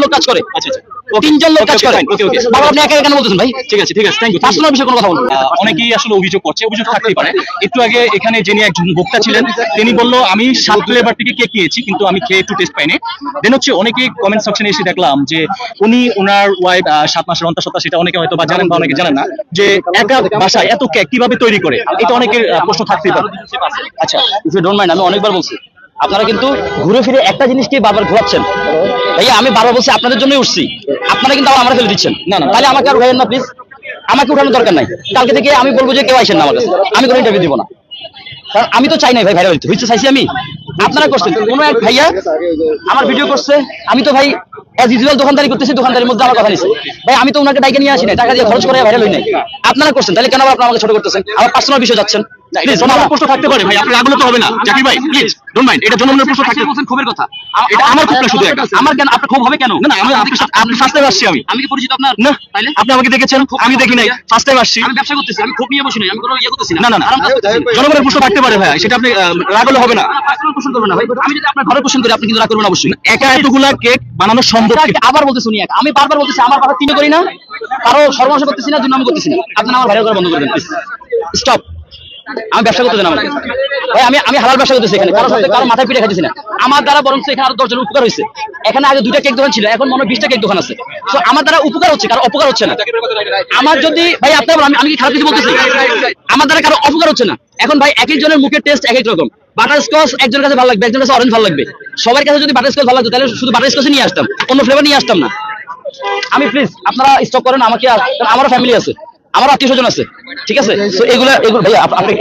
লোক কাজ করে। আচ্ছা আচ্ছা, তিনজন লোক কাজ করে। ওকে ওকে, বাবা আপনি একা একা কেন বলতেছেন ভাই? ঠিক আছে ঠিক আছে, থ্যাংক ইউ। পার্সোনাল বিষয়ে কোনো কথা বলুন। অনেকেই আসলে অভিযোগ করছে, অভিযোগ থাকতেই পারে। একটু আগে এখানে যিনি একজন ভোক্তা ছিলেন তিনি বলল আমি 7 ফ্লেভার থেকে কেক নিয়েছি কিন্তু আমি খেয়ে একটু টেস্ট পাইনি। দেন হচ্ছে অনেকে কমেন্ট সেকশনে এসে দেখলাম যে উনি ওনার ওয়াইফ 7 মাসের অন্তঃসত্ত্বা, সেটা অনেকে হয়তো বা জানেন বা অনেকে জানেন না, যে একা বাসায় এত কেক কিভাবে তৈরি করে, এটা অনেকের প্রশ্ন থাকতেই পারে। আচ্ছা, ইফ ইউ ডোন্ট মাইন্ড, আমি অনেকবার বলছি আপনারা কিন্তু ঘুরে ফিরে একটা জিনিসকে বারবার ঘোরাচ্ছেন। ভাইয়া আমি বারবার বলছি আপনাদের জন্যই উঠছি, আপনারা কিন্তু আমার ফেলে দিচ্ছেন। না, না। তাহলে আমাকে আর উঠাইয়েন না প্লিজ, আমাকে উঠানোর দরকার নাই। কালকে থেকে আমি বলবো যে কেউ আসেন না আমার কাছে, আমি কোনো ইন্টারভিউ দিব না। কারণ আমি তো চাই নাই ভাই ভাইরাল হইতে চাইছি আমি, আপনারা করছেন। কোনো এক ভাইয়া আমার ভিডিও করছে, আমি তো ভাই অ্যাজ ইউজুয়াল দোকানদারি করতেছি, দোকানদারির মধ্যে আমার কথা নিছে ভাই, আমি তো ওনাকে ডাইকে নিয়ে আসি না, টাকা দিয়ে খরচ করে ভাইরাল হই নাই। আপনারা করছেন, তাহলে কেন আপনারা আমাকে ছোট করতেছেন? আমার পার্সোনাল বিষয় যাচ্ছেন। প্লিজ, আমার প্রশ্ন থাকতে পারে ভাই, আপনি রাগলে তো হবে না জাকির ভাই, প্লিজ ডোন্ট মাইন্ড। এটা জনগণের প্রশ্ন থাকতে বলছেন ক্ষোভের কথা, এটা আমার ক্ষোভ না শুধু একটা। আমার কেন আপনার ক্ষোভ হবে কেন? না না, আমি আপনি ফার্স্ট টাইম আসছি আমি কি পরিচিত আপনার? না, তাইলে আপনি আমাকে দেখেছেন, আমি দেখি নাই, ফার্স্ট টাইম আসছি। আমি ব্যবসা করতেছি, আমি ক্ষোভ নিয়ে বসি নাই, আমি কোনো ইয়ে করতেছি না না না, আরাম কাজ করতেছি। জনগণের প্রশ্ন থাকতে পারে ভাই, সেটা আপনি রাগলে হবে না। পার্সোনাল কোশ্চেন করবেন না ভাই, আমি যদি আপনার ঘরে কোশ্চেন করি আপনি কিন্তু রাগ করবেন অবশ্যই। একা এতগুলা কেক বানানো সম্ভব কি? আবার বলতেছি উনি একা, আমি বারবার বলতেছি আমার বাসা তিনে করি না, কারো সর্বনাশ করতেছি না, জন্য আমি করতেছি না। আপনারা আমার ভাইরাল করা বন্ধ করে দেন প্লিজ, স্টপ। আমি ব্যবসা করতে দেন আমাকে ভাই, আমি হালাল ব্যবসা করতেছি এখানে, কারোর সাথে কারো মাথায় পিঠে খাইতেছি না। আমার দ্বারা বরং এখানে আরো 10 জনের উপকার হয়েছে। এখানে আগে 2টা কেক দোকান ছিল, এখন মনে হয় 20টা কেক দোকান আছে। তো আমার দ্বারা উপকার হচ্ছে, কারো অপকার হচ্ছে না। আমার যদি ভাই আপনি বলেন আমি কি খারাপ কিছু বলতেছি? আমার দ্বারা কারো অপকার হচ্ছে না। এখন ভাই এক একজনের মুখের টেস্ট এক এক রকম। বাটারস্কচ একজনের কাছে ভালো লাগবে, একজনের কাছে অরেঞ্জ ভালো লাগবে। সবার কাছে যদি বাটারস্কচ ভালো লাগতো তাহলে শুধু বাটারস্কচই নিয়ে আসতাম, অন্য ফ্লেভার নিয়ে আসতাম না। আমি প্লিজ আপনারা স্টপ করেন আমাকে, আমারও ফ্যামিলি আছে, আমার আত্মীয় স্বজন আছে, ঠিক আছে? তো এগুলো ভাইয়া আপনি